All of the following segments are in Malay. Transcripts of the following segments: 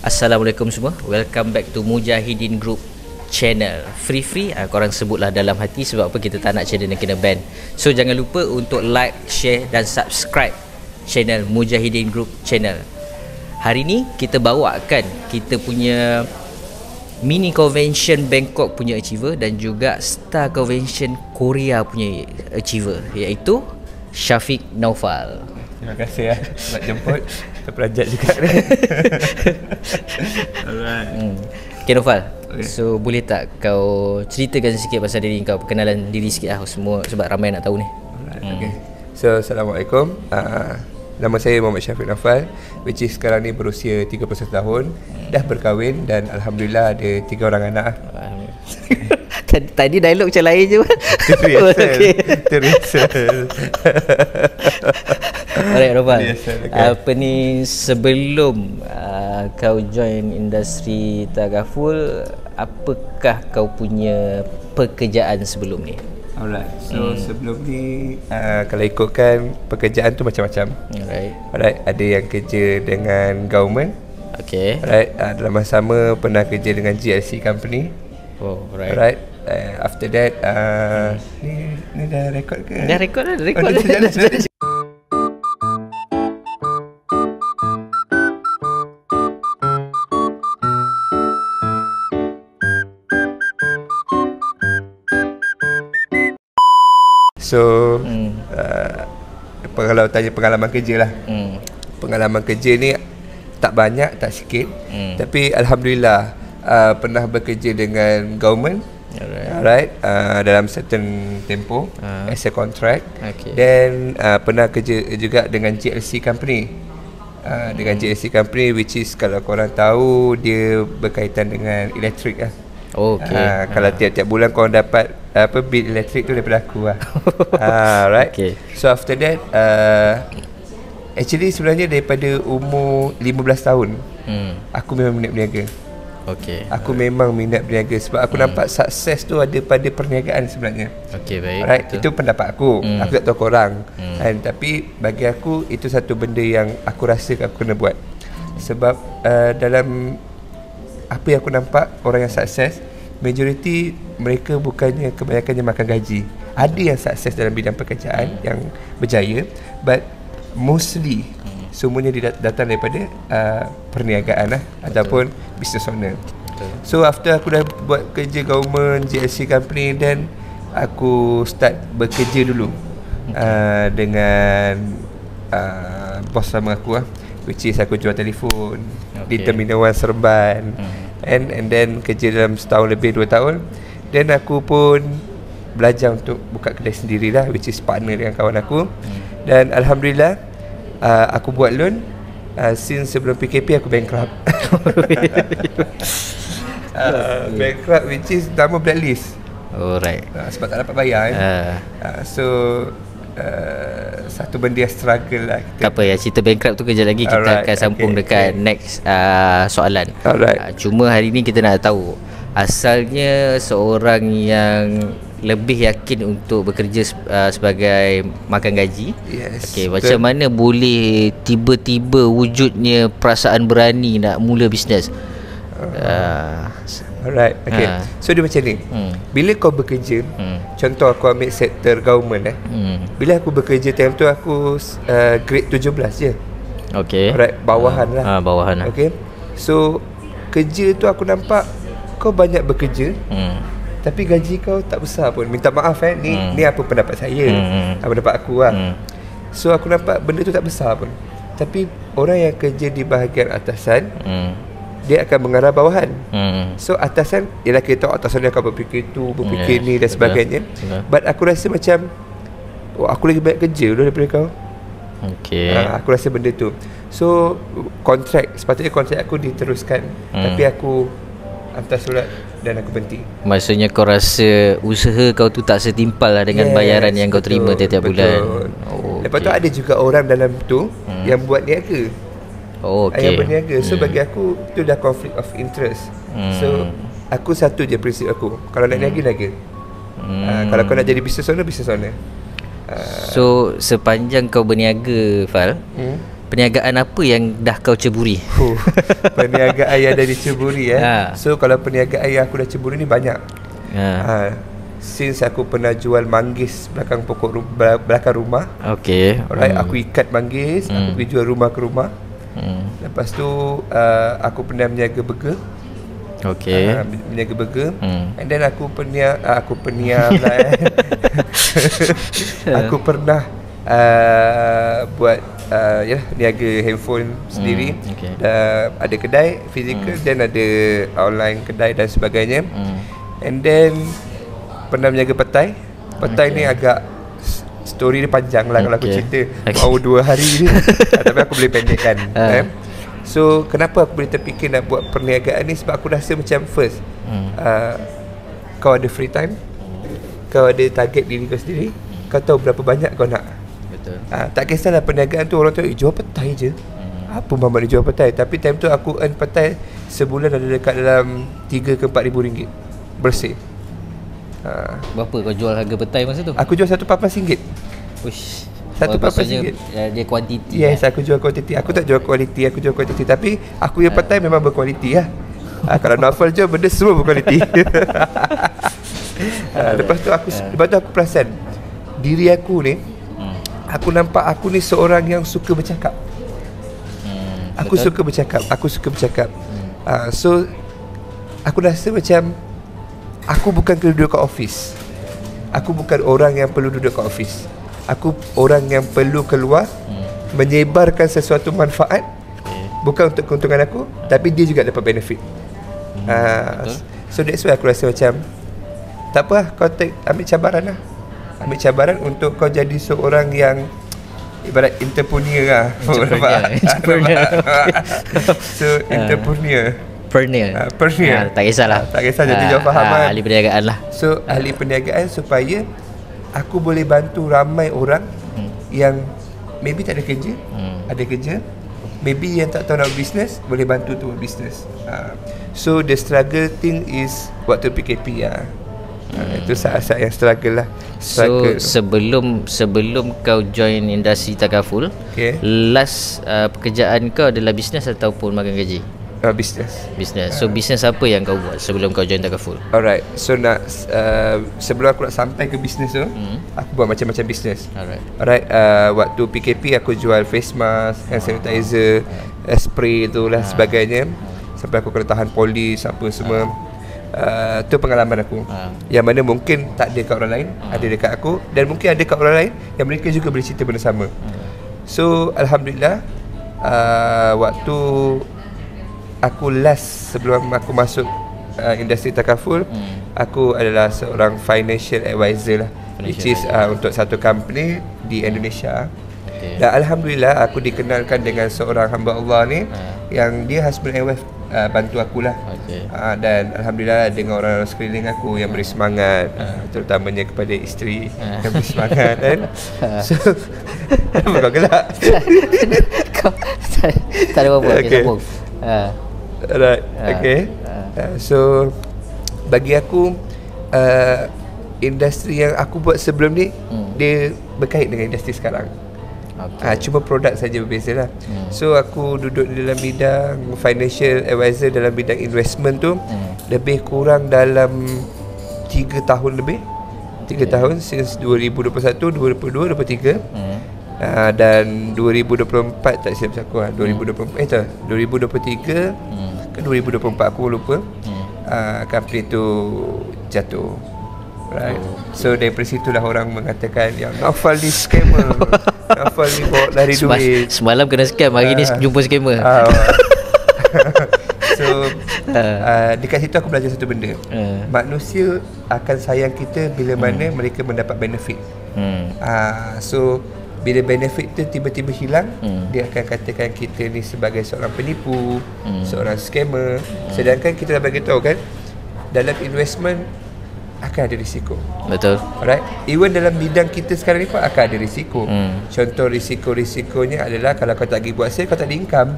Assalamualaikum semua. Welcome back to Mujahidin Group channel. Free korang sebutlah dalam hati. Sebab apa kita tak nak channel yang kena ban. So jangan lupa untuk like, share dan subscribe channel Mujahidin Group channel. Hari ni kita bawakan kita punya mini convention Bangkok punya achiever dan juga Star Convention Korea punya achiever, iaitu Syafiq Naufal. Terima kasih sebab jemput. Terperanjat juga. Alright. Okay Naufal, so boleh tak kau ceritakan sikit pasal diri kau, perkenalan diri sikit lah semua, sebab ramai nak tahu ni. Alright, okay. So Assalamualaikum. Nama saya Muhammad Syafiq Naufal, which is sekarang ni berusia 31 tahun, dah berkahwin dan Alhamdulillah ada 3 orang anak. Tadi dialog macam lain je. Terrehearsal. Alright Naufal, apa ni, sebelum kau join industri Tagaful, apakah kau punya pekerjaan sebelum ni? Alright, so sebelum ni kalau ikutkan pekerjaan tu macam-macam. Alright, ada yang kerja dengan government. Okay. Alright, dalam masa sama pernah kerja dengan GLC company. Oh, right. Alright, after that ni dah rekod ke? Dah rekod dah, So kalau tanya pengalaman kerja lah, pengalaman kerja ni tak banyak, tak sikit, tapi Alhamdulillah pernah bekerja dengan government. Alright, dalam certain tempo as a contract. Then pernah kerja juga dengan GLC company, dengan GLC company, which is kalau korang tahu dia berkaitan dengan elektrik lah. Kalau tiap-tiap bulan korang dapat bil elektrik tu daripada aku lah. Right. So after that actually sebenarnya daripada umur 15 tahun aku memang minat berniaga. Aku memang minat berniaga sebab aku nampak sukses tu ada pada perniagaan sebenarnya. Baik. Right. Itu pendapat aku. Aku tak tahu korang. Tapi bagi aku itu satu benda yang aku rasa aku kena buat. Sebab dalam apa yang aku nampak, orang yang sukses, majoriti mereka bukannya kebanyakannya makan gaji. Ada yang sukses dalam bidang pekerjaan yang berjaya, but mostly semuanya datang daripada perniagaan lah, ataupun business owner. So after aku dah buat kerja government, GLC company, dan aku start bekerja dulu dengan bos sama aku lah, which is aku jual telefon di Terminal 1 Seremban. And then kerja dalam setahun lebih, 2 tahun. Then aku pun belajar untuk buka kedai sendiri lah, which is partner dengan kawan aku. Dan Alhamdulillah aku buat loan. Since sebelum PKP aku bankrupt. Bankrupt, which is nama blacklist. Alright. Sebab tak dapat bayar so satu benda yang struggle lah kita. Tak apa ya, cerita bankrupt tu kejap lagi kita akan sambung dekat next soalan. Cuma hari ni kita nak tahu asalnya seorang yang lebih yakin untuk bekerja sebagai makan gaji. Macam mana boleh tiba-tiba wujudnya perasaan berani nak mula bisnes? Alright, so dia macam ni. Bila kau bekerja, contoh aku ambil sektor government bila aku bekerja time tu aku grade 17 je. Alright, bawahan lah. Bawahan lah. So kerja tu aku nampak kau banyak bekerja, tapi gaji kau tak besar pun. Minta maaf ni apa pendapat saya, pendapat aku lah. So aku nampak benda tu tak besar pun, tapi orang yang kerja di bahagian atasan, dia akan mengarah bawahan. So atasan, ialah kita tahu atasan dia akan berfikir tu, berfikir ni dan sebagainya. But aku rasa macam aku lagi banyak kerja daripada kau. Aku rasa benda tu. So kontrak, sepatutnya kontrak aku diteruskan, tapi aku hantar surat dan aku berhenti. Maksudnya kau rasa usaha kau tu tak setimpal lah dengan bayaran yang kau terima tiap-tiap bulan. Lepas tu ada juga orang dalam tu yang buat niaga, yang berniaga. So bagi aku tu dah conflict of interest. So aku satu je prinsip aku, kalau nak niaga. Kalau kau nak jadi business owner, business owner. So sepanjang kau berniaga, Fal, perniagaan apa yang dah kau ceburi? Perniagaan yang dah diceburi So kalau perniagaan yang aku dah ceburi ni banyak. Since aku pernah jual manggis belakang belakang rumah. Okay. Alright, aku ikat manggis, aku pergi jual rumah ke rumah. Lepas tu aku pernah meniaga burger. Okay. Meniaga burger. And then aku pernah aku pernah buat niaga handphone sendiri. Okay. Ada kedai fizikal dan ada online kedai dan sebagainya. And then pernah meniaga petai. Petai ni agak story dia panjang lah kalau aku cerita. Mau 2 hari ni. Tapi aku boleh pendekkan. So kenapa aku boleh terfikir nak buat perniagaan ni? Sebab aku rasa macam first kau ada free time, kau ada target diri kau sendiri, kau tahu berapa banyak kau nak. Betul. Tak kisahlah perniagaan tu orang tu jual petai je. Apa mamak dia jual petai? Tapi time tu aku earn petai sebulan ada dekat dalam 3 ke 4 ribu ringgit bersih. Berapa kau jual harga petai masa tu? Aku jual RM1.14. Uish. RM1.14. Dia kuantiti. Yes, aku jual kuantiti. Aku tak jual kualiti, aku jual kuantiti. Tapi aku yang petai memang berkualiti lah. Kalau Naufal jual benda semua berkualiti. Lepas tu aku perasan diri aku ni, aku nampak aku ni seorang yang suka bercakap. Aku suka bercakap. So aku rasa macam aku bukan kena duduk kat office. Aku bukan orang yang perlu duduk kat office. Aku orang yang perlu keluar, menyebarkan sesuatu manfaat, bukan untuk keuntungan aku, tapi dia juga dapat benefit. So that's why aku rasa macam tak apa, kau ambil cabaran lah. Ambil cabaran untuk kau jadi seorang yang ibarat entrepreneur lah. Entrepreneur. So entrepreneur. Tak kisahlah. Tak kisah jadi jauh faham kan. Ahli perniagaan lah. So ahli perniagaan supaya aku boleh bantu ramai orang yang maybe tak ada kerja, ada kerja. Maybe yang tak tahu nak business, boleh bantu tu business. So the struggle thing is waktu PKP lah. Itu saat-saat yang struggle lah. So sebelum kau join industri takaful, last pekerjaan kau adalah bisnes ataupun makan gaji? Bisnes. So bisnes apa yang kau buat sebelum kau join takaful? Alright. So sebelum aku nak sampai ke bisnes tu, aku buat macam-macam bisnes. Alright. Waktu PKP aku jual face mask, hand sanitizer, spray tu lah sebagainya. Sampai aku kena tahan polis apa semua. Tu pengalaman aku. Yang mana mungkin tak ada kat orang lain, ada dekat aku, dan mungkin ada kat orang lain yang mereka juga boleh cerita benda sama. So alhamdulillah, waktu aku last sebelum aku masuk industri takaful, aku adalah seorang financial advisor lah, which is untuk satu company di Indonesia. Dan alhamdulillah aku dikenalkan dengan seorang hamba Allah ni, yang dia husband and wife bantu akulah. Dan alhamdulillah dengan orang sekeliling aku yang beri semangat, terutamanya kepada isteri yang beri semangat kan. So kau gelak. Kau tak ada apa-apa. Okay. Alright. So bagi aku industri yang aku buat sebelum ni dia berkait dengan industri sekarang. Cuma produk saja berbeza lah. So aku duduk di dalam bidang financial advisor dalam bidang investment tu lebih kurang dalam 3 tahun lebih. 3 tahun since 2021, 2022, 2023. Dan 2024 tak silap aku 2023 ke 2024 aku lupa. Company tu jatuh. Right. So daripada situlah orang mengatakan yang Naufal ni scammer. Naufal ni bawa lari duit. Semalam kena scam, hari ni jumpa scammer. So dekat situ aku belajar satu benda. Manusia akan sayang kita bila mana mereka mendapat benefit. So bila benefit tu tiba-tiba hilang, dia akan katakan kita ni sebagai seorang penipu, seorang scammer. Sedangkan kita dah bagi tahu kan, dalam investment akan ada risiko. Betul. Alright. Even dalam bidang kita sekarang ni pun akan ada risiko. Contoh risikonya adalah kalau kau tak pergi buat sale, kau tak ada income.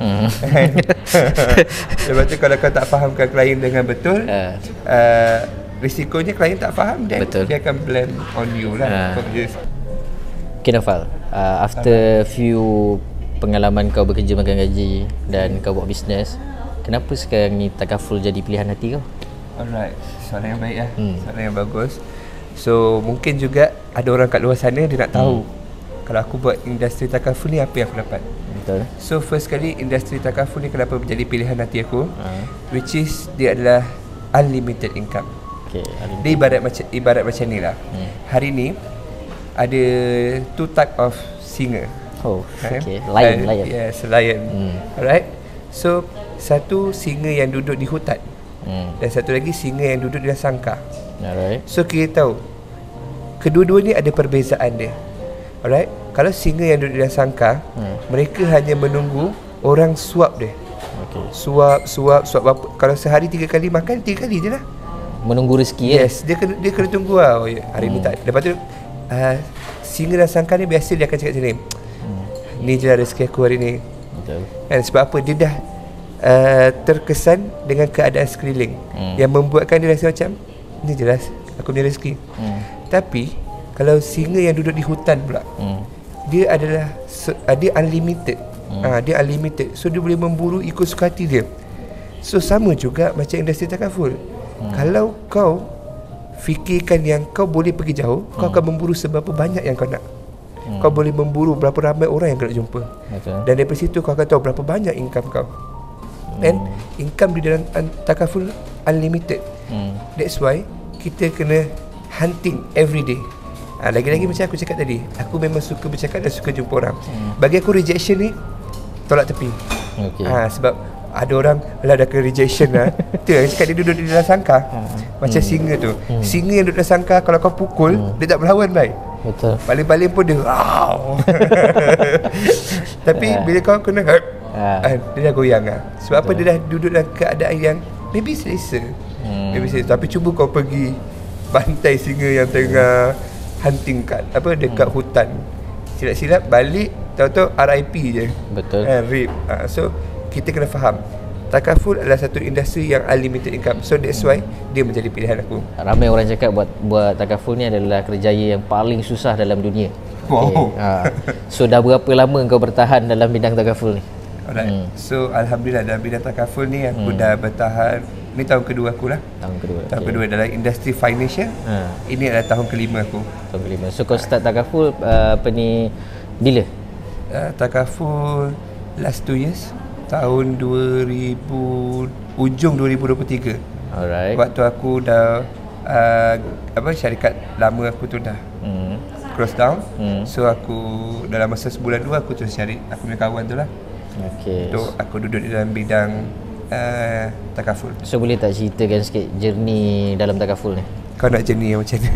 Lepas tu kalau kau tak fahamkan klien dengan betul, risikonya klien tak faham, dan dia akan blame on you lah. Okay Naufal, after few pengalaman kau bekerja makan gaji dan kau buat bisnes, kenapa sekarang ni Takaful jadi pilihan hati kau? Alright, soalan yang baik lah. Soalan yang bagus. So mungkin juga ada orang kat luar sana dia nak tahu kalau aku buat industri Takaful ni apa yang aku dapat. Betul. So first kali industri Takaful ni kenapa menjadi pilihan hati aku, which is dia adalah unlimited income. Okay, dia ibarat macam ni lah. Hari ni ada two type of singer. Oh, okay. Lion. Yes, lion. Alright. So satu singa yang duduk di hutan, dan satu lagi singa yang duduk di dalam sangkar. Alright. So kita tahu kedua-dua ni ada perbezaan dia. Alright. Kalau singa yang duduk di dalam sangkar, mereka hanya menunggu orang suap dia. Okay. Suap berapa? Kalau sehari 3 kali makan, 3 kali je lah. Menunggu rezeki. Yes, dia kena tunggu lah. Oh, hari ni tak. Lepas tu singa dan sangkar ni biasa dia akan cakap macam ni, ni je lah rezeki aku hari ni. Betul. And sebab apa? Dia dah terkesan dengan keadaan sekeliling yang membuatkan dia rasa macam ni je lah aku punya rezeki. Tapi kalau singa yang duduk di hutan pula, dia adalah dia unlimited. Dia unlimited. So dia boleh memburu ikut suka hati dia. So sama juga macam industri Takaful. Kalau kau fikirkan yang kau boleh pergi jauh, kau akan memburu seberapa banyak yang kau nak. Kau boleh memburu berapa ramai orang yang kau nak jumpa. Dan daripada situ kau akan tahu berapa banyak income kau. And income di dalam Takaful unlimited. That's why kita kena hunting every day. Lagi-lagi macam aku cakap tadi, aku memang suka bercakap dan suka jumpa orang. Bagi aku rejection ni tolak tepi. Sebab ada orang lah dah kena rejection lah. Tu yang cakap dia duduk di dalam sangkar. Macam singa tu. Singa yang duduk dalam sangkar, kalau kau pukul, dia tak berlawan baik. Betul. Baling-baling pun dia tapi bila kau kena hurt, dia dah goyang lah. Sebab apa? Dia dah duduk dalam keadaan yang maybe selesa. Tapi cuba kau pergi bantai singa yang tengah hunting dekat hutan, silap-silap balik, tahu-tahu RIP je. Betul. RIP. So kita kena faham Takaful adalah satu industri yang unlimited income. So that's why dia menjadi pilihan aku. Ramai orang cakap buat Takaful ni adalah kerjaya yang paling susah dalam dunia. Wow. So dah berapa lama kau bertahan dalam bidang Takaful ni? Alright. So alhamdulillah dalam bidang Takaful ni aku dah bertahan. Ni tahun kedua aku lah. Tahun kedua dalam industri financial. Ini adalah tahun kelima aku. Tahun kelima. So kau start Takaful bila? Takaful last 2 years. Tahun 2000, ujung 2023. Alright. Waktu aku dah syarikat lama aku tu dah close down. So aku dalam masa sebulan 2 aku terus cari aku punya kawan tu lah. Okay. So aku duduk di dalam bidang Takaful. So boleh tak ceritakan sikit journey dalam Takaful ni? Kau nak journey yang macam ni?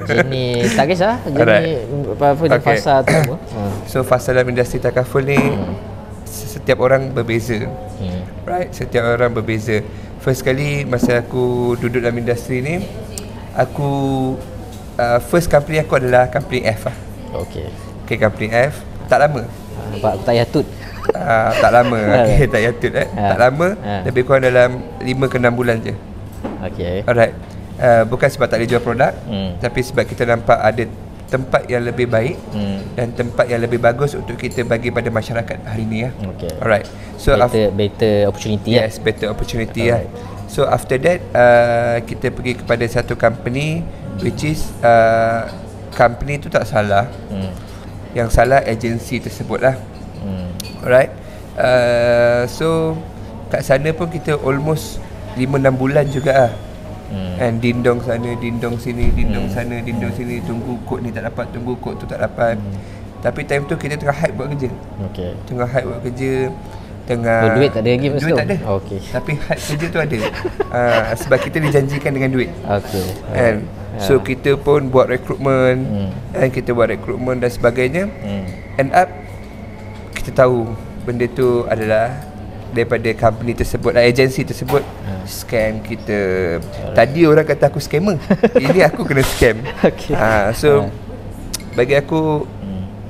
Journey tak kisah. Journey apa ni, fasa tu apa? So fasa dalam industri Takaful ni setiap orang berbeza. Right, setiap orang berbeza. First kali masa aku duduk dalam industri ni, aku first company aku adalah company F lah. Okay, company F. Tak lama. Tak yatut. Tak lama. Okay, tak yatut tak lama. Lebih kurang dalam 5 ke 6 bulan je. Okay. Alright. Bukan sebab tak boleh jual produk, tapi sebab kita nampak ada tempat yang lebih baik dan tempat yang lebih bagus untuk kita bagi pada masyarakat hari ni ya. Alright. So better opportunity. Yes, better opportunity lah. So after that kita pergi kepada satu company which is company tu tak salah. Yang salah agensi tersebut lah. Alright. So kat sana pun kita almost 5-6 bulan juga lah. And dindong sana, dindong sini, dindong sana, dindong sini, tunggu kod ni tak dapat, tunggu kod tu tak dapat. Tapi time tu kita tengah hype buat kerja. Tengah hype buat kerja, tengah duit tak ada lagi masa tu. Duit tak ada. Tapi hype kerja tu ada. Sebab kita dijanjikan dengan duit. And so kita pun buat rekrutmen, and kita buat rekrutmen dan sebagainya. End up kita tahu benda tu adalah daripada company tersebut, agensi tersebut scam kita. Tadi orang kata aku scammer. Ini aku kena scam. So bagi aku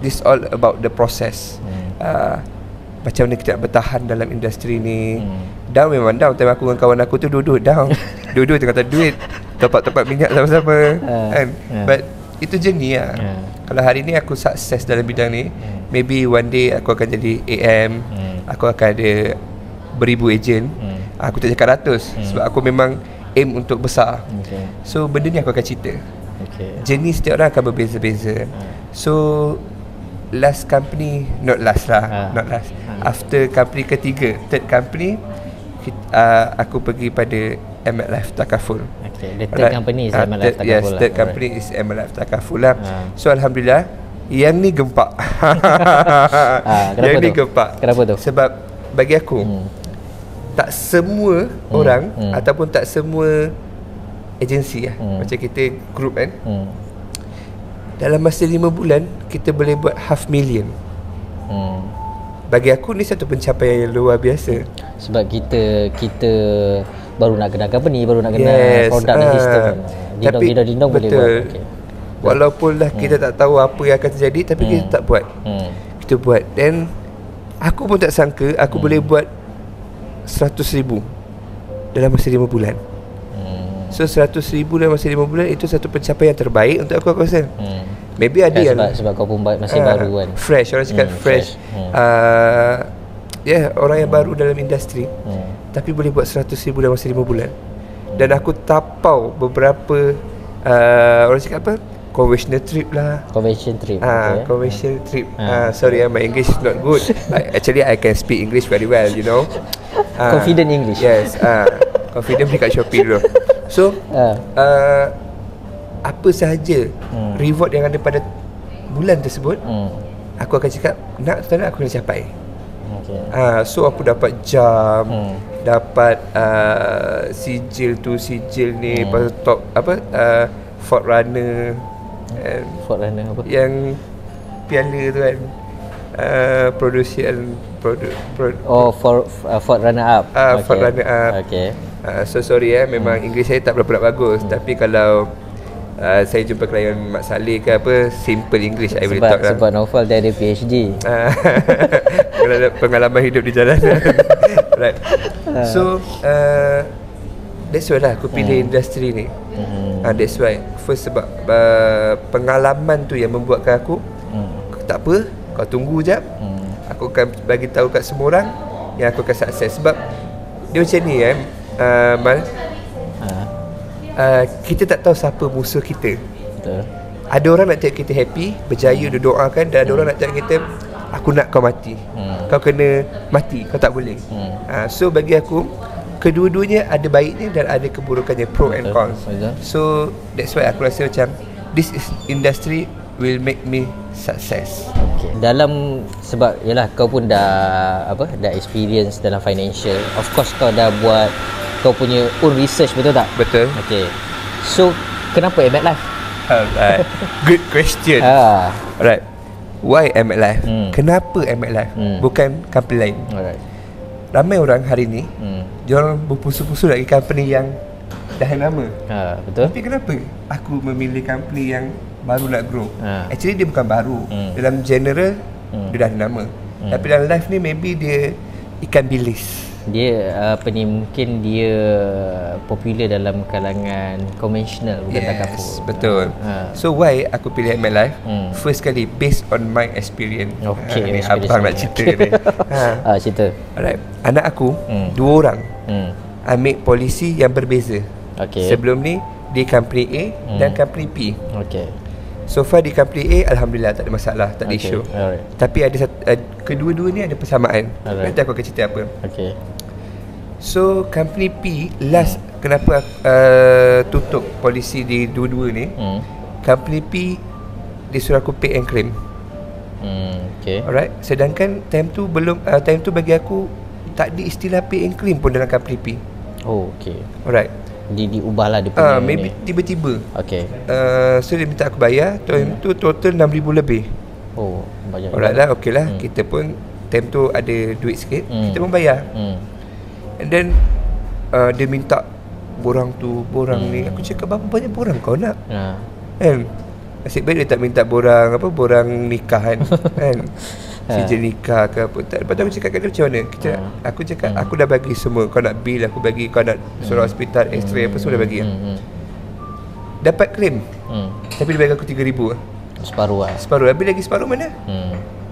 this all about the process. Macam mana kita nak bertahan dalam industri ni. Down memang down. Time aku dengan kawan aku tu duduk down. Duduk tengah tak duit, tempat-tempat minyak sama-sama kan. But itu jenis lah. Kalau hari ni aku sukses dalam bidang ni, maybe one day aku akan jadi AM, aku akan ada beribu ejen. Aku tak cakap ratus, sebab aku memang aim untuk besar. So benda ni aku akan cerita. Jenis setiap orang akan berbeza-beza. So last company, not last lah, not last, after company ketiga, third company, aku pergi pada ML Life Takaful. The third company is ML Life Takaful. Yes, third company is ML Life Takaful lah. So alhamdulillah, yang ni gempak. Yang ni gempak. Kenapa tu? Sebab bagi aku, tak semua orang ataupun tak semua agensi lah, macam kita group kan, dalam masa 5 bulan kita boleh buat 500,000. Bagi aku ni satu pencapaian yang luar biasa. Sebab kita baru nak kenal company, baru nak kenal produk dan sistem. Dindong boleh buat. Walaupun lah kita tak tahu apa yang akan terjadi, tapi kita tak buat. Kita buat. Dan aku pun tak sangka aku boleh buat 100,000 dalam masa 5 bulan. So 100,000 dalam masa 5 bulan itu satu pencapaian terbaik untuk aku rasa. Maybe ada yang sebab kau pun masih baru kan. Fresh, orang cakap fresh. Orang yang baru dalam industri, tapi boleh buat 100,000 dalam masa 5 bulan. Dan aku tapau beberapa orang cakap apa? Conventional trip lah. Convention trip. Convention trip. Sorry, my English is not good. Actually, I can speak English very well, you know. Confident English. Yes. Confident dekat Shopee dulu. So, apa sahaja reward yang ada pada bulan tersebut, aku akan cakap nak atau tak nak, aku nak capai. So aku dapat jam, dapat sijil tu, sijil ni, lepas tu top Ford Runner. Ford Runner apa? Yang piala tu kan, Ford Runner Up. Ford Runner Up. So sorry memang English saya tak berapa bagus, tapi kalau saya jumpa klien Mak Saleh ke apa, simple English I boleh talk lah. Sebab Naufal dia ada PhD. Pengalaman hidup di jalanan. Right. So that's why lah aku pilih industri ni. That's why first, sebab pengalaman tu yang membuatkan aku tak apa, kau tunggu jap, aku akan bagi tahu kat semua orang yang aku akan sukses. Sebab dia macam ni kan, Mal, kita tak tahu siapa musuh kita. Betul. Ada orang nak tengok kita happy, berjaya, dia doakan. Dan ada orang nak tengok kita, aku nak kau mati, kau kena mati, kau tak boleh. So bagi aku, kedua-duanya ada baiknya dan ada keburukannya, pro and cons. So that's why aku rasa macam this is industry will make me success. Dalam, sebab yalah kau pun dah experience dalam financial. Of course kau dah buat kau punya own research, betul tak? Betul. So kenapa ML Life? Alright. Good question. Alright. Why ML Life? Kenapa ML Life? Bukan company lain. Alright. Ramai orang hari ni diorang berpusu-pusu lagi company yang dah lama. Betul. Tapi kenapa aku memilih company yang baru nak grow? Actually dia bukan baru. Dalam general dia dah lama. Tapi dalam life ni maybe dia ikan bilis. Dia mungkin dia popular dalam kalangan konvensional, bukan takaful. Yes, betul. So why aku pilih ML Life? First kali based on my experience. Ni abang nak cerita ni. Cerita. Alright. Anak aku 2 orang ambil polisi yang berbeza. Sebelum ni di company A dan company P. So far di company A, alhamdulillah tak ada masalah, tak ada isu. Tapi ada kedua-dua ni ada persamaan. Nanti aku akan cerita apa. So company P last kenapa tutup polisi di dua-dua ni, company P dia suruh aku pay and claim. Alright. Sedangkan time tu belum, time tu bagi aku tak ada istilah pay and claim pun dalam company P. Alright. Diubahlah dia punya maybe ni. Tiba-tiba. So dia minta aku bayar time tu total 6,000 lebih. Banyak. Alright lah, okay lah. Kita pun time tu ada duit sikit, kita pun bayar. And then dia minta borang tu, borang ni. Aku cakap, berapa banyak borang kau nak? Kan? Nasib baik dia tak minta borang borang nikah kan. Kan? Sijil nikah ke apa. Lepas tu aku cakap kat dia, macam mana? Aku cakap, aku dah bagi semua. Kau nak bill aku bagi, kau nak suruh hospital, x-ray apa semua dah bagi. dapat claim. Tapi dia bagi aku 3,000 lah. Separuh lah. Separuh. Habis lagi separuh mana?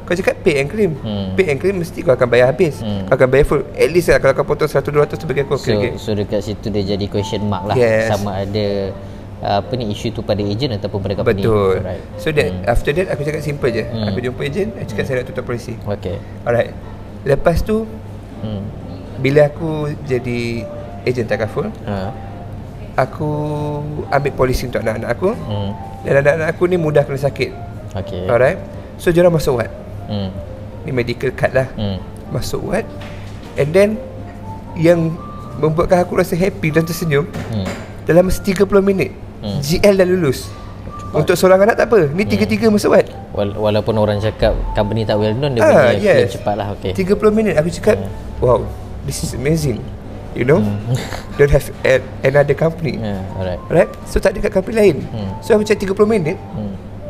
Kau cakap pay and claim. Pay and claim mesti kau akan bayar habis. Kau akan bayar full. At least lah kalau kau potong 100-200 tu bagi aku okay. So dekat situ dia jadi question mark lah. Sama ada isu tu pada ejen ataupun pada company. Betul. Alright. So that after that aku cakap simple je. Aku jumpa ejen, aku cakap saya nak tutup polisi. Okay. Alright. Lepas tu bila aku jadi ejen takaful, aku ambil polisi untuk anak-anak aku. Dan anak-anak aku ni mudah kena sakit. Okay. Alright. So diorang masuk ward. Ni medical card lah. Masuk ward. And then yang membuatkan aku rasa happy dan tersenyum, dalam masa 30 minit GL dah lulus. Untuk seorang anak tak apa. Ni 3-3 masuk ward. Walaupun orang cakap company tak well known, dia punya claim cepat lah. Okay. 30 minit aku cakap wow, this is amazing. You know, don't have another company. Alright. Right? So tak ada kat company lain. So aku cakap 30 minit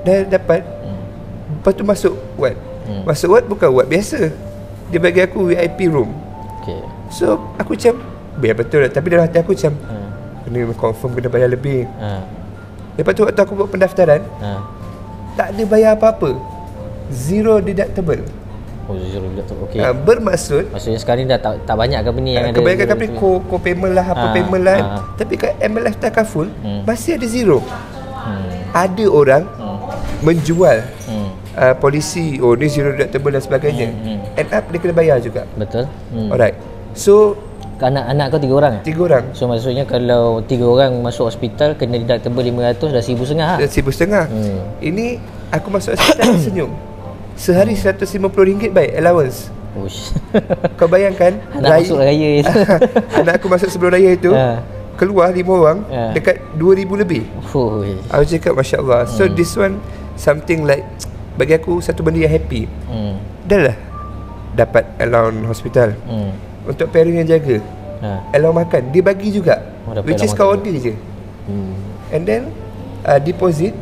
dah dapat. Lepas tu masuk ward. Masuk ward bukan ward biasa. Dia bagi aku VIP room. Okay. So aku macam biar betul lah. Tapi dalam hati aku macam kena confirm kena bayar lebih. Lepas tu waktu aku buat pendaftaran, tak ada bayar apa-apa. Zero deductible. Oh, zero deductible. Okay. Bermaksud maksudnya sekarang ni dah tak banyak company yang ada. Kebanyakan company co-payment lah, apa payment lah. Tapi kat MLF Takaful masih ada zero. Ada orang menjual polisi, oh ni zero deductible dan sebagainya. End up dia kena bayar juga. Betul. Alright. So anak kau 3 orang? 3 orang. So maksudnya kalau 3 orang masuk hospital kena deductible 500, dah 1,500 lah. Dah 1,500. Ini aku masuk hospital senyum. Sehari RM150 baik allowance. Kau bayangkan anak masuk raya itu. Anak aku masuk sebelum raya itu keluar 5 orang dekat 2,000 lebih. Aku cakap Masya Allah. So this one something like, bagi aku satu benda yang happy. Dah lah dapat allowance hospital. Untuk parent yang jaga, allowance makan dia bagi juga, which is kau order je. And then deposit,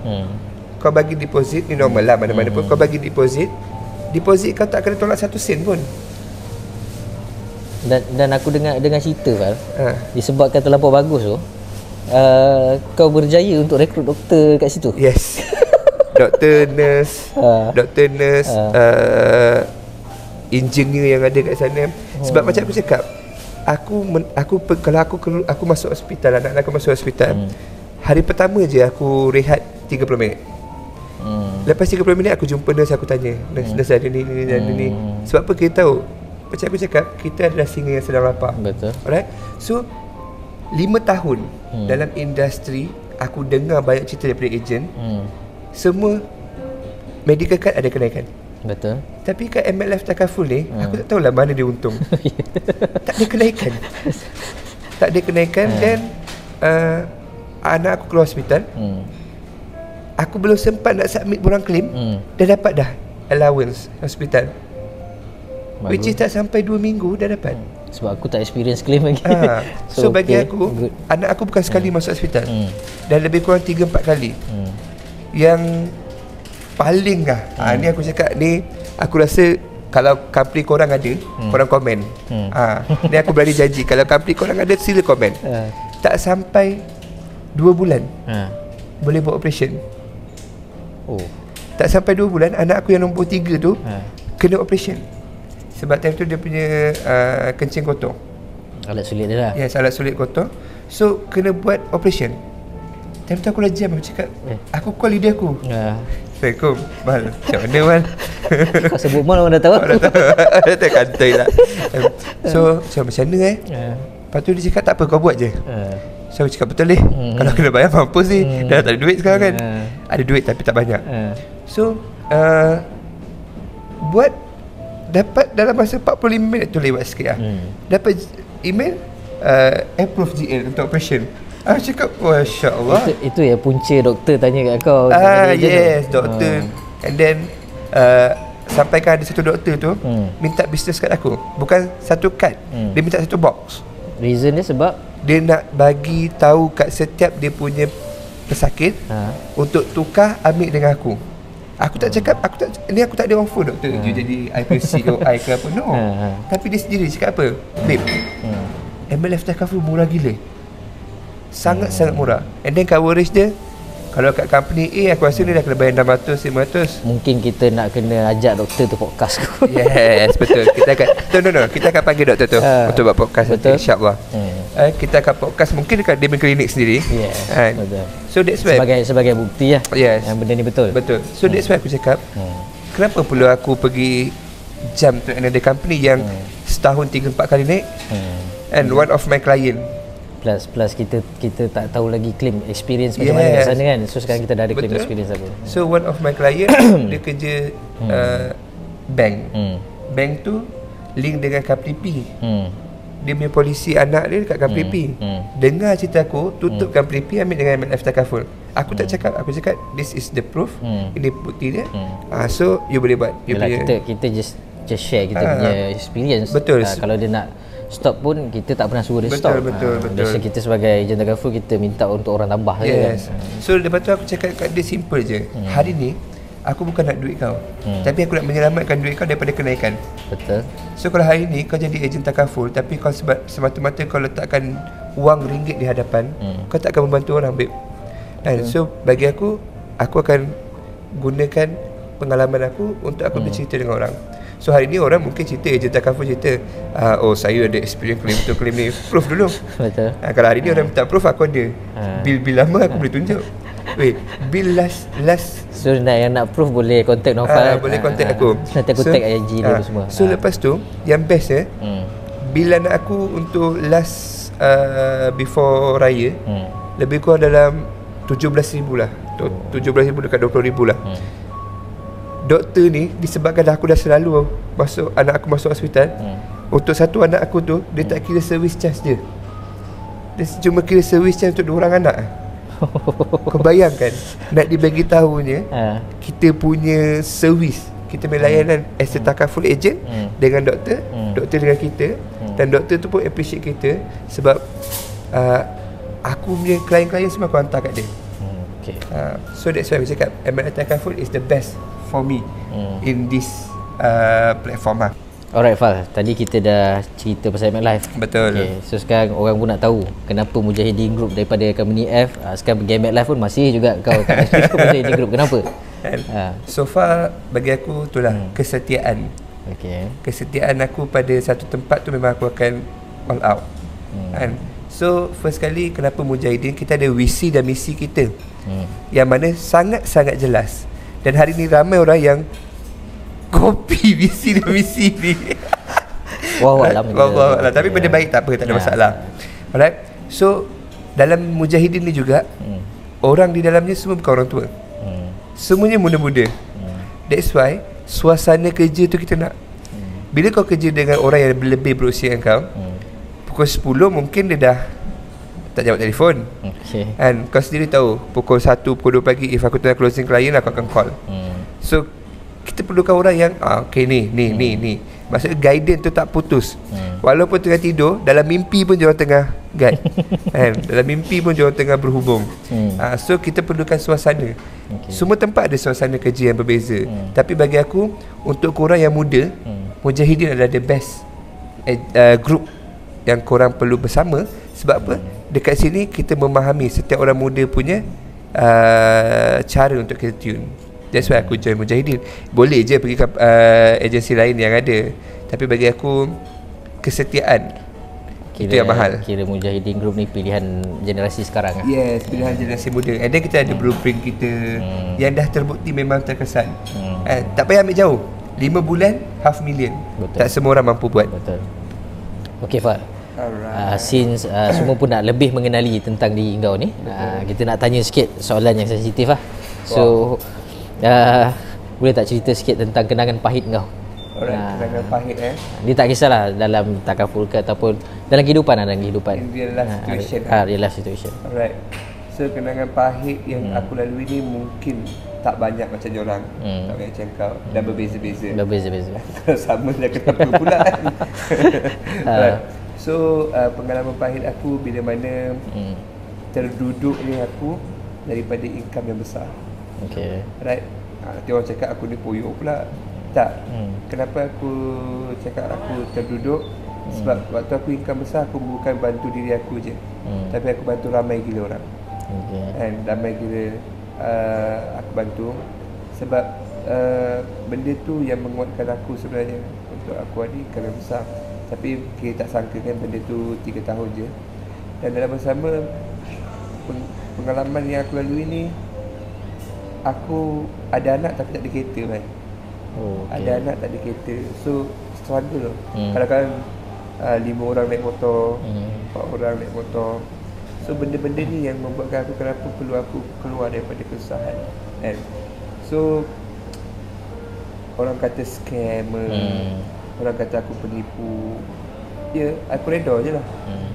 kau bagi deposit. Ni normal lah mana-mana pun kau bagi deposit. Deposit kau tak kena tolak 1 sen pun. Dan aku dengar cerita Val, disebabkan terlampau bagus tu, kau berjaya untuk rekrut doktor kat situ. Yes. Doktor, nurse, engineer yang ada kat sana. Sebab macam aku cakap, kalau aku masuk hospital, anak-anak aku masuk hospital, hari pertama je aku rehat 30 minit. Lepas 30 minit aku jumpa nurse, aku tanya nurse ada ni dan ni. Sebab apa kita tahu, macam aku cakap, kita adalah singa yang sedang lapar. Betul. Alright. So 5 tahun dalam industri, aku dengar banyak cerita daripada ejen. Semua medical card ada kenaikan. Betul. Tapi kat MLF Takaful ni, aku tak tahulah mana dia untung. Tak ada kenaikan. Tak ada kenaikan. Dan anak aku keluar hospital, aku belum sempat nak submit borang claim, dah dapat dah allowance hospital. Which is tak sampai 2 minggu dah dapat. Sebab aku tak experience claim lagi. So bagi aku, anak aku bukan sekali masuk hospital, dan lebih kurang 3-4 kali. Yang paling lah, ni aku cakap ni, aku rasa kalau company korang ada, korang komen. Ni aku berani janji, kalau company korang ada, sila komen. Tak sampai 2 bulan boleh buat operation. Tak sampai 2 bulan, anak aku yang nombor 3 tu kena operation. Sebab time tu dia punya kencing kotor. Alat sulit dia lah. Yes, alat sulit kotor. So kena buat operation. Time tu aku dah jam, aku cakap aku call leader aku. Assalamualaikum Mal, macam mana Mal? Kau sebut Mal orang dah tahu. Dah tahu. Dah tahu kantoi lah. So macam mana Lepas tu dia cakap tak apa, kau buat je. So aku cakap betul kalau kena bayar mampus ni. Dah tak ada duit sekarang kan. Ada duit tapi tak banyak. So buat, dapat dalam masa 45 minit tu, lewat sikit lah. Dapat email approve GL untuk operation. Aku cakap Masya Allah. Itu ya punca doktor tanya kat kau. Yes, doktor. And then sampaikan ada satu doktor tu minta business card aku. Bukan satu kad, dia minta satu box. Reason dia sebab dia nak bagi tahu kat setiap dia punya pesakit untuk tukar ambil dengan aku. Aku tak cakap, aku tak ada offer doktor you jadi IPC or I ke apa. No. Tapi dia sendiri cakap apa? Babe, MLF Takaful murah gila. Sangat-sangat murah. And then coverage dia Kalau kat company A aku rasa ni dah kena bayar 600, 500. Mungkin kita nak kena ajak doktor tu podcast kot. Yes, betul. Kita akan kita akan panggil doktor tu untuk buat podcast nanti, insya-Allah. Kita akan podcast mungkin dekat Demon Clinic sendiri. Yes, betul. So that's why sebagai bukti lah. Yes. Yang benda ni betul. Betul. So that's why aku cakap kenapa perlu aku pergi jump to another company yang setahun 3-4 kali naik. And one of my client Plus kita tak tahu lagi claim experience macam mana kat sana kan. So sekarang kita dah ada claim experience apa. So one of my client dia kerja bank. Bank tu link dengan KPP. Dia punya polisi anak dia dekat KPP. Dengar cerita aku, tutup KPP, ambil dengan MLF Takaful. Aku tak cakap, aku cakap this is the proof. Ini bukti dia. So you boleh buat. Yalah, kita just share kita punya experience. Betul. Kalau dia nak stop pun kita tak pernah suruh dia stop. Betul. Biasa kita sebagai agent Takaful kita minta untuk orang tambah je kan. So lepas tu aku cakap kat dia simple je. Hari ni aku bukan nak duit kau, tapi aku nak menyelamatkan duit kau daripada kenaikan. Betul. So kalau hari ni kau jadi agent Takaful tapi kau semata-mata kau letakkan wang ringgit di hadapan, kau tak akan membantu orang, babe. So bagi aku akan gunakan pengalaman aku untuk aku bercerita dengan orang. So hari ni orang mungkin cerita, agent Takaful cerita, oh saya ada experience claim tu, claim ni, proof dulu. Betul. Kalau hari ni orang minta proof, aku ada bil lama aku boleh tunjuk. Wait, bil last. So yang nak proof boleh contact Naufal. Boleh contact aku. Nanti aku tag IG dulu semua. So lepas tu yang best bil anak aku untuk last before raya lebih kurang dalam 17,000 lah. 17,000 dekat 20,000 lah. Doktor ni disebabkan aku dah selalu anak aku masuk hospital, untuk satu anak aku tu dia tak kira service charge dia. Dia cuma kira service charge untuk 2 orang anak. Kau bayangkan nak dibagi tahunya kita punya servis, kita punya layanan as a Takaful agent dengan doktor, doktor dengan kita, dan doktor tu pun appreciate kita sebab aku punya klien-klien semua aku hantar kat dia. So that's why aku cakap MLF Takaful is the best for me in this platform lah. Alright Fal, tadi kita dah cerita pasal MLF. Betul. So sekarang orang pun nak tahu kenapa Mujahideen Group daripada company F, sekarang pergi MLF pun masih juga kau Mujahideen Group. Kenapa? So far bagi aku itulah kesetiaan. Kesetiaan aku pada satu tempat tu memang aku akan all out. So first kali kenapa Mujahideen, kita ada visi dan misi kita yang mana sangat-sangat jelas. Dan hari ni ramai orang yang copy visi dan misi ni. Wallahualam. Tapi benda baik, tak apa, tak ada masalah. Alright. So dalam Mujahideen ni juga orang di dalamnya semua bukan orang tua. Semuanya muda-muda. That's why suasana kerja tu kita nak. Bila kau kerja dengan orang yang lebih berusia dengan kau, pukul 10 mungkin dia dah tak jawab telefon. And kau sendiri tahu pukul 1, pukul 2 pagi if aku tengah closing klien aku akan call. So kita perlukan orang yang okay ni. Maksudnya guidance tu tak putus. Walaupun tengah tidur, dalam mimpi pun diorang tengah guide. Dalam mimpi pun diorang tengah berhubung. So kita perlukan suasana. Semua tempat ada suasana kerja yang berbeza. Tapi bagi aku, untuk korang yang muda, Mujahideen adalah the best group yang korang perlu bersama. Sebab apa? Dekat sini kita memahami setiap orang muda punya cara untuk kita tune. That's why aku join Mujahideen. Boleh je pergi ke agensi lain yang ada, tapi bagi aku kesetiaan itu yang mahal. Kira Mujahideen Group ni pilihan generasi sekarang. Yes, pilihan generasi muda. And then kita ada blueprint kita yang dah terbukti memang terkesan. Tak payah ambil jauh, 5 bulan $500,000. Tak semua orang mampu buat. Betul. Okay Fal, since semua pun nak lebih mengenali tentang diri kau ni, kita nak tanya sikit soalan yang sensitif lah. So boleh tak cerita sikit tentang kenangan pahit kau? Kenangan pahit Dia tak kisahlah dalam Takaful ke ataupun dalam kehidupan. In real life situation. Real life situation. Alright. So kenangan pahit yang aku lalui ni mungkin tak banyak macam diorang, tak banyak macam kau, dan berbeza-beza. Kalau sama dah kenapa pula kan. Right. So pengalaman pahit aku bila mana terduduk ni aku daripada income yang besar. Right. Nanti orang cakap aku ni poyo pula. Tak. Kenapa aku cakap aku terduduk? Sebab waktu aku income besar, aku bukan bantu diri aku je, tapi aku bantu ramai gila orang. And ramai gila aku bantu. Sebab benda tu yang menguatkan aku sebenarnya untuk aku ni kerana besar. Tapi kita tak sangka kan benda tu 3 tahun je. Dan dalam bersama pengalaman yang aku lalui ni, aku ada anak tapi tak ada kereta kan. Ada anak tak ada kereta. So struggle. Kadang-kadang 5 orang naik motor, 4 orang naik motor. So benda-benda ni yang membuatkan aku kenapa perlu aku keluar daripada kesusahan. And so orang kata scammer, orang kata aku penipu. Ya, aku reda je lah.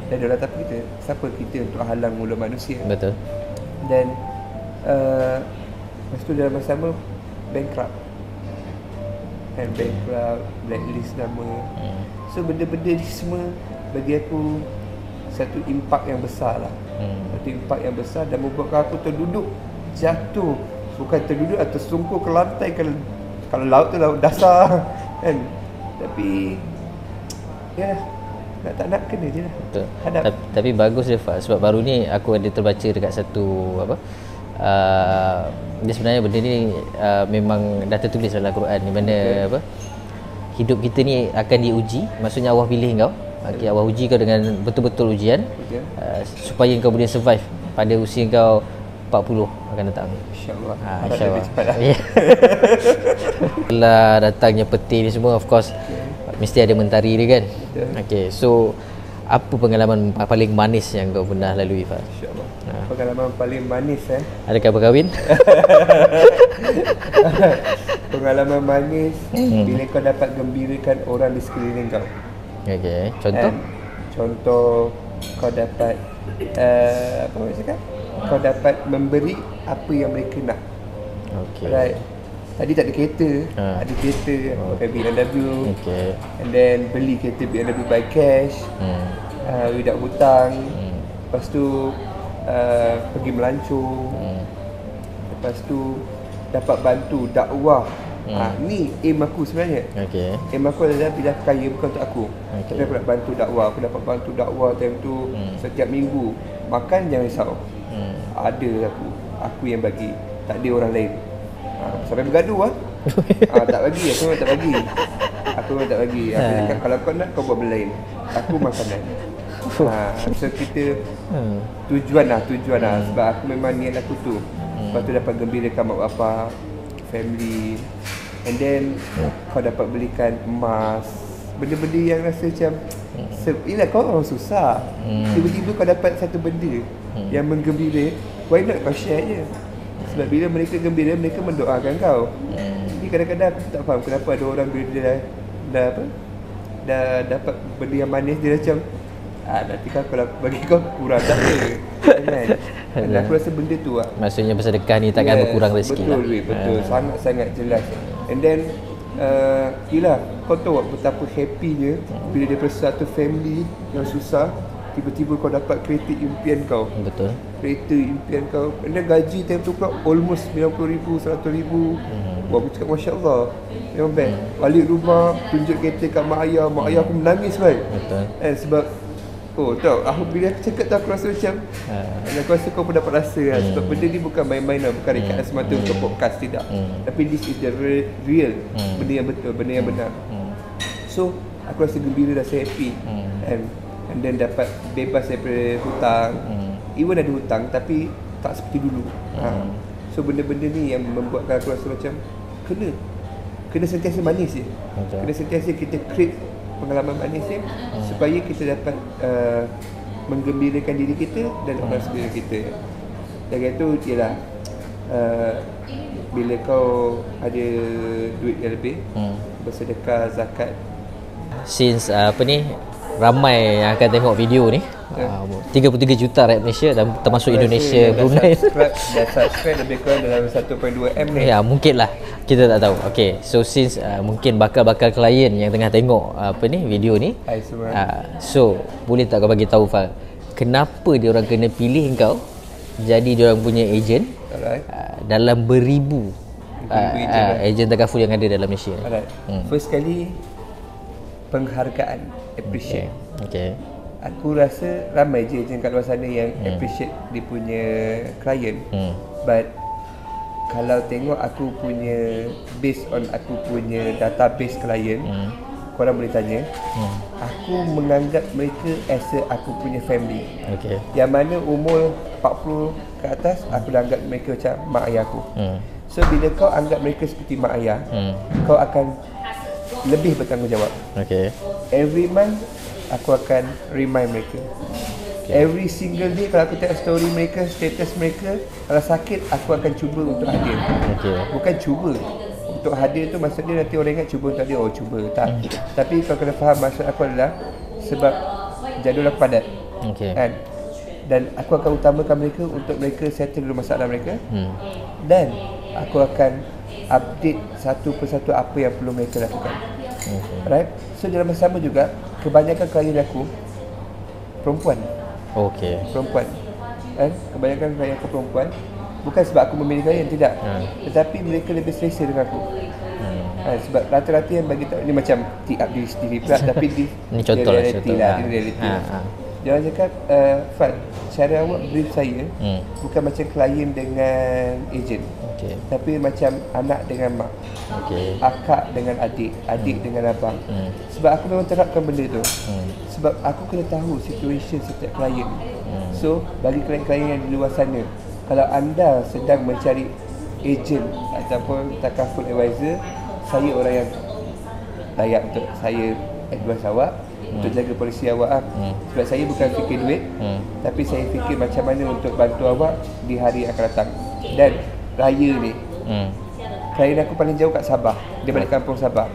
Reda lah, tapi siapa kita untuk halang mula manusia. Betul. Dan lepas tu dalam masa sama bankrupt. And bankrupt, blacklist nama. So benda-benda ni semua bagi aku satu impak yang besar lah. Satu impak yang besar dan membuatkan aku terduduk, jatuh. Bukan terduduk atau tersungkur ke lantai. Kalau laut tu laut dasar kan. Tapi ya, nak kena je lah. Betul. Tapi bagus dia Fah, sebab baru ni aku ada terbaca dekat satu dia sebenarnya benda ni memang dah tertulis dalam Quran, di mana hidup kita ni akan diuji. Maksudnya Allah pilih kau. Okay, Allah uji kau dengan betul-betul ujian, supaya kau boleh survive pada usia kau 40 akan datang. InsyaAllah. InsyaAllah. Setelah datangnya peti ni semua, of course mesti ada mentari dia kan. Okay, so apa pengalaman paling manis yang kau pernah lalui Fah? InsyaAllah. Pengalaman paling manis Adakah berkahwin? Pengalaman manis bila kau dapat gembirakan orang di sekeliling kau. Okay, contoh? Contoh kau dapat apa nak cakap? Kau dapat memberi apa yang mereka nak. Okay. Right. Tadi tak ada kereta, ada kereta pakai BMW. Okay. And then beli kereta BMW by cash, without hutang. Lepas tu pergi melancong. Lepas tu dapat bantu dakwah. Ni aim aku sebenarnya. Okay. Aim aku adalah bila kaya bukan untuk aku. Tapi aku nak bantu dakwah. Aku dapat bantu dakwah time tu setiap minggu. Makan jangan risau. Ada aku yang bagi. Tak ada orang lain. Sampai bergaduh tak bagi, aku memang tak bagi. Aku memang tak bagi. Aku cakap kalau kau nak kau buat benda lain. Aku makanan. So kita tujuan lah. Sebab aku memang niat aku tu. Lepas tu dapat gembirakan mak bapak, family. And then kau dapat belikan emas, benda-benda yang rasa macam yelah kau orang susah. Tiba-tiba kau dapat satu benda yang menggembira. Why not kau share je? Sebab bila mereka gembira, mereka mendoakan kau. Jadi kadang-kadang aku tak faham kenapa ada orang bila dia dah dapat benda yang manis, dia macam nanti kalau bagi kau kurang tak apa kan? Dan aku rasa benda tu maksudnya bersedekah ni takkan berkurang rezeki betul, lah. Betul, sangat-sangat jelas. And then yelah, kau tahu betapa happy-nya bila daripada satu family yang susah, tiba-tiba kau dapat kereta impian kau. Betul. Kereta impian kau. And then gaji time tu kau almost 90,000, 100,000. Wah, aku cakap Masya Allah, memang best. Balik rumah, tunjuk kereta kat mak ayah. Mak ayah aku menangis baik. Betul. Sebab tahu, aku bila aku cakap tu aku rasa macam aku rasa kau pun dapat rasa lah. Sebab benda ni bukan main-main lah. Bukan rekaan semata untuk podcast, tidak. Tapi this is the real benda yang betul, benda yang benar. So aku rasa gembira, rasa happy. And then dapat bebas daripada hutang. Even ada hutang tapi tak seperti dulu. So benda-benda ni yang membuatkan aku rasa macam Kena sentiasa manis je. Kena sentiasa kita create pengalaman manis ni supaya kita dapat menggembirakan diri kita dan orang sekeliling kita. Dengan itu ialah bila kau ada duit yang lebih, bersedekah, zakat. Since ramai yang akan tengok video ni, 33 juta rakyat Malaysia dan termasuk Indonesia, Brunei. Dah subscribe lebih kurang dalam 1.2 M ni. Ya, mungkin lah. Kita tak tahu. Okay, so since mungkin bakal-bakal klien yang tengah tengok video ni, hai semua. So boleh tak kau bagi tahu Fal, kenapa dia orang kena pilih kau jadi dia orang punya ejen dalam beribu ejen takaful yang ada dalam Malaysia? First kali penghargaan, appreciate. Okay. Aku rasa ramai je ejen kat luar sana yang appreciate dia punya klien. But kalau tengok aku punya based on aku punya database klien, korang boleh tanya, aku menganggap mereka as aku punya family. Okay. Yang mana umur 40 ke atas, aku dah anggap mereka macam mak ayah aku. So bila kau anggap mereka seperti mak ayah, kau akan lebih bertanggungjawab. Okay. Every month aku akan remind mereka. Every single day kalau aku tengok story mereka, status mereka, kalau sakit aku akan cuba untuk hadir. Bukan cuba untuk hadir tu maksudnya nanti orang ingat cuba untuk hadir. Oh cuba, tak. Tapi kau kena faham maksud aku adalah sebab jadual aku padat, kan? Dan aku akan utamakan mereka untuk mereka settle dulu masalah mereka, dan aku akan update satu persatu apa yang perlu mereka lakukan. Right? So dalam masa sama juga, kebanyakan klien aku perempuan. Perempuan. Kan? Kebanyakan klien aku perempuan. Bukan sebab aku memilih klien, tidak. Tetapi mereka lebih selesa dengan aku. Sebab rata-rata yang bagi tahu ni macam tiap diri sendiri pula tapi di ni contoh reality lah. Dia orang cakap, Fad, cara awak brief saya bukan macam klien dengan ejen. Tapi macam anak dengan mak, akak dengan adik, adik dengan abang. Sebab aku memang terapkan benda tu. Sebab aku kena tahu situation setiap klien. So bagi klien-klien yang di luar sana, kalau anda sedang mencari ejen ataupun takaful advisor, saya orang yang layak untuk saya advise awak, untuk jaga polisi awak. Sebab saya bukan fikir duit, tapi saya fikir macam mana untuk bantu awak di hari yang akan datang. Dan raya ni, klien aku paling jauh kat Sabah. Dia balik kampung Sabah.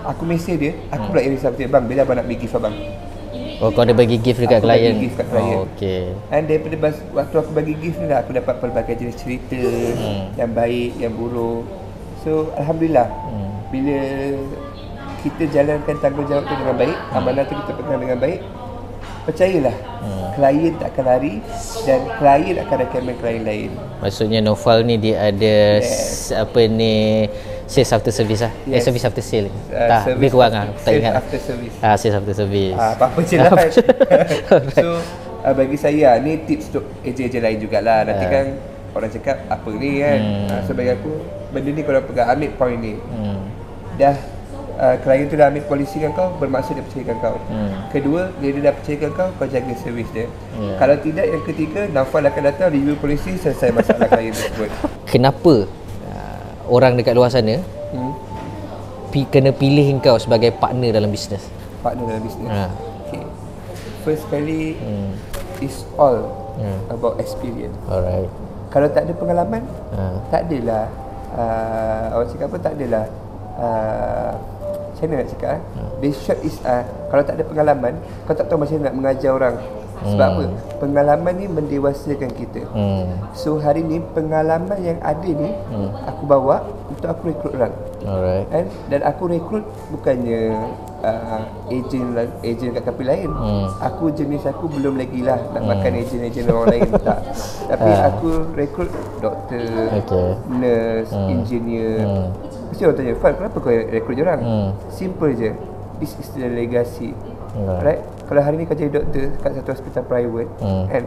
Aku mesej dia, aku pula yang risau, bang bila abang nak bagi gift abang. Oh, kau ada bagi gift dekat klien? Bagi gift kat klien. Dan daripada waktu aku bagi gift ni dah, aku dapat pelbagai jenis cerita, yang baik, yang buruk. So Alhamdulillah, bila kita jalankan tanggungjawab tu dengan baik, amanah tu kita pegang dengan baik, percayalah, klien tak akan lari dan klien akan recommend klien lain. Maksudnya Naufal ni dia ada apa ni, sales after service lah. Service after sale. Tak, lebih kurang lah, tak ingat. After service. Sales after service. Apa-apa je lah. So bagi saya ni tips untuk ejen-ejen lain jugalah. Nanti kan orang cakap apa ni kan. So bagi aku, benda ni korang pegang, ambil point ni. Dah klien tu dah ambil polisi dengan kau, bermaksud dia percayakan kau. Kedua, dia dah percayakan kau jaga servis dia. Kalau tidak, yang ketiga, Naufal akan datang review polisi, selesai masalah klien tersebut. Kenapa orang dekat luar sana kena pilih kau sebagai partner dalam bisnes? Partner dalam bisnes? Okay. First kali, it's all about experience. Alright. Kalau tak ada pengalaman, tak adalah orang cakap apa, tak adalah macam mana nak cakap the short is kalau tak ada pengalaman, kau tak tahu macam mana nak mengajar orang. Sebab apa? Pengalaman ni mendewasakan kita. So hari ni pengalaman yang ada ni aku bawa untuk aku rekrut orang. Dan aku rekrut bukannya ejen kat kapi lain. Aku jenis aku belum lagi lah nak makan ejen-ejen orang lain, tak. Tapi aku rekrut doktor, nurse, engineer. Mesti orang tanya, Fad, kenapa kau rekrut je orang? Simple je, this is the legacy. Right? Kalau hari ni kau jadi doktor kat satu hospital private, kan,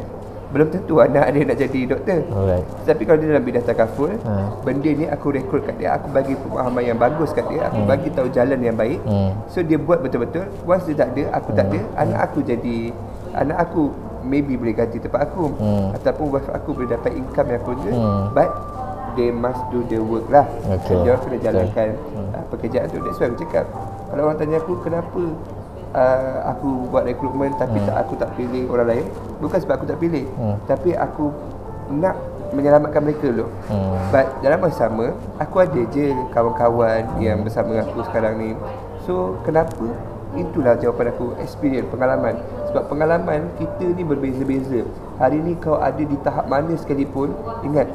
belum tentu anak dia nak jadi doktor. Tapi kalau dia dalam bidang takaful, benda ni aku rekrut kat dia, aku bagi pemahaman yang bagus kat dia, aku bagi tahu jalan yang baik. So dia buat betul-betul. Once dia tak ada, aku tak ada, anak aku maybe boleh ganti tempat aku, ataupun wife aku boleh dapat income yang aku je. But they must do the work lah. Dia orang kena jalankan pekerjaan tu. That's why aku cakap, kalau orang tanya aku kenapa aku buat rekrutmen tapi aku tak pilih orang lain, bukan sebab aku tak pilih, tapi aku nak menyelamatkan mereka dulu. But dalam masa sama, aku ada je kawan-kawan yang bersama dengan aku sekarang ni. So kenapa? Itulah jawapan aku, experience, pengalaman. Sebab pengalaman kita ni berbeza-beza. Hari ni kau ada di tahap mana sekalipun, ingat,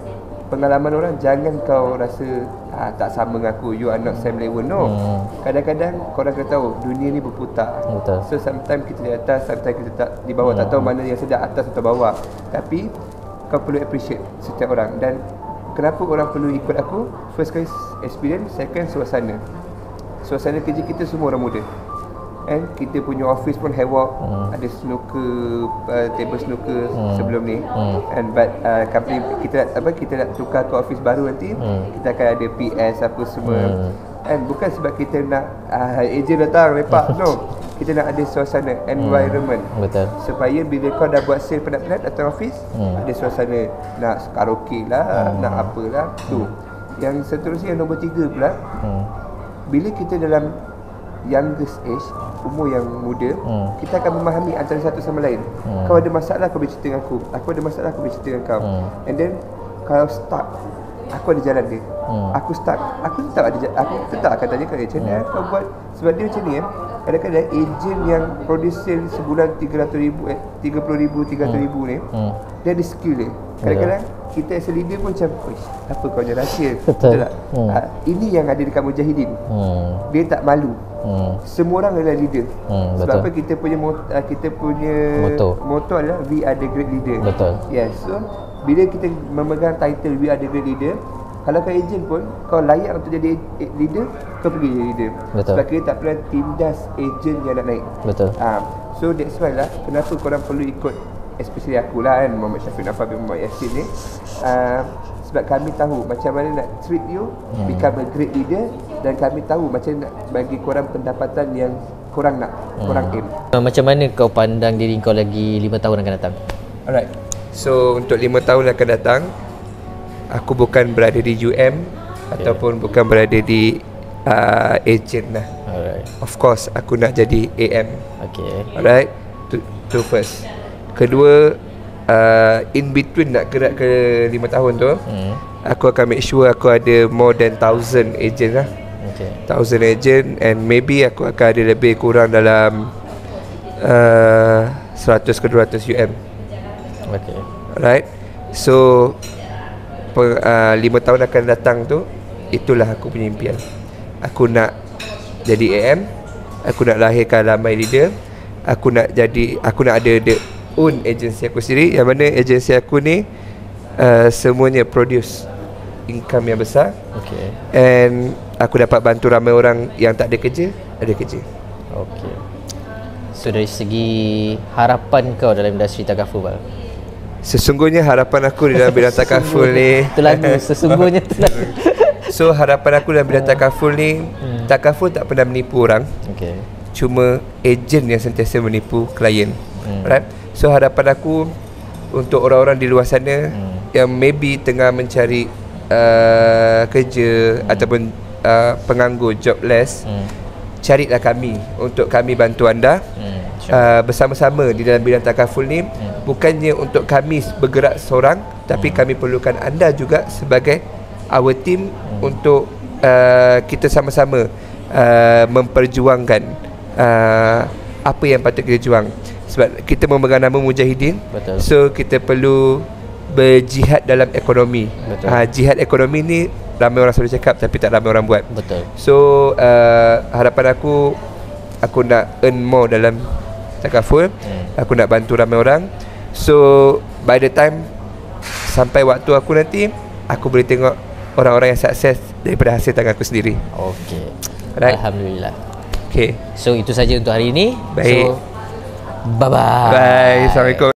pengalaman orang jangan kau rasa tak sama dengan aku, you are not same level. No. Kadang-kadang korang kena tahu dunia ni berputar. So sometimes kita di atas, sometimes kita tak di bawah. Tak tahu mana yang sedang atas atau bawah. Tapi kau perlu appreciate setiap orang. Dan kenapa orang perlu ikut aku? First kali experience, second suasana. Suasana kerja kita semua orang muda. And kita punya office pun havoc. Ada snooker, table snooker sebelum ni. And but company kita nak tukar ke office baru nanti, kita akan ada PS apa semua. And bukan sebab kita nak agent datang lepak, no. Kita nak ada suasana, environment. Betul. Supaya bila kau dah buat sale penat-penat datang office, ada suasana, nak karaoke lah, nak apalah tu. Yang seterusnya, yang nombor 3 pula, bila kita dalam youngest age, umur yang muda, kita akan memahami antara satu sama lain. Kau ada masalah, kau boleh cerita dengan aku ada masalah, aku boleh cerita dengan kau. And then kalau stuck, aku ada jalan dia. Aku stuck, aku tetap akan tanya kau, macam mana kau buat. Sebab dia macam ni kadang-kadang ejen yang produce sale sebulan 30,000 ni, dia ada skill dia. Kadang-kadang kita as a leader pun macam, apa kau punya rahsia? Betul tak? Ini yang ada dekat Mujahidin. Dia tak malu. Semua orang adalah leader. Sebab apa kita punya motto adalah we are the great leader. Betul. Yes. So bila kita memegang title we are the great leader, kalau kau ejen pun, kau layak untuk jadi leader, kau pergi jadi leader. Betul. Sebab kita tak pernah tindas ejen yang nak naik. Betul. So that's why lah kenapa korang perlu ikut, especially aku lah kan, Muhammad Syafiq Nafar bin Muhammad Yassin ni. Sebab kami tahu macam mana nak treat you, become a great leader. Dan kami tahu macam nak bagi korang pendapatan yang korang nak, korang aim. Macam mana kau pandang diri kau lagi 5 tahun akan datang? Alright. So untuk 5 tahun akan datang, aku bukan berada di UM ataupun bukan berada di agent lah. Alright. Of course aku nak jadi AM. Alright. Tu first. Kedua, in between nak gerak ke 5 tahun tu, aku akan make sure aku ada more than 1,000 agent lah. 1,000 agent, and maybe aku akan ada lebih kurang dalam 100 ke 200 UM. Alright. So 5 tahun akan datang tu, itulah aku punya impian. Aku nak jadi AM, aku nak lahirkan ramai leader, aku nak ada own agency aku sendiri, yang mana agensi aku ni semuanya produce income yang besar. And aku dapat bantu ramai orang yang tak ada kerja, ada kerja. So dari segi harapan kau dalam industri takaful, Bal? Sesungguhnya harapan aku di dalam bidang takaful ni, itu lagu sesungguhnya tu lagu. So harapan aku dalam bidang takaful ni, takaful tak pernah menipu orang. Cuma ejen yang sentiasa menipu klien. Right? So harapan aku untuk orang-orang di luar sana yang maybe tengah mencari kerja ataupun penganggur, jobless, carilah kami untuk kami bantu anda. Bersama-sama di dalam bidang takaful ni, bukannya untuk kami bergerak seorang, tapi kami perlukan anda juga sebagai our team untuk kita sama-sama memperjuangkan apa yang patut kita juang. Sebab kita memegang nama Mujahidin. Betul. So kita perlu berjihad dalam ekonomi. Jihad ekonomi ni ramai orang selalu cakap tapi tak ramai orang buat. Betul. So harapan aku nak earn more dalam takaful. Aku nak bantu ramai orang. So by the time sampai waktu aku nanti, aku boleh tengok orang-orang yang sukses daripada hasil tangan aku sendiri. Right? Alhamdulillah. So itu saja untuk hari ini. Baik. So bye-bye. Bye. Assalamualaikum.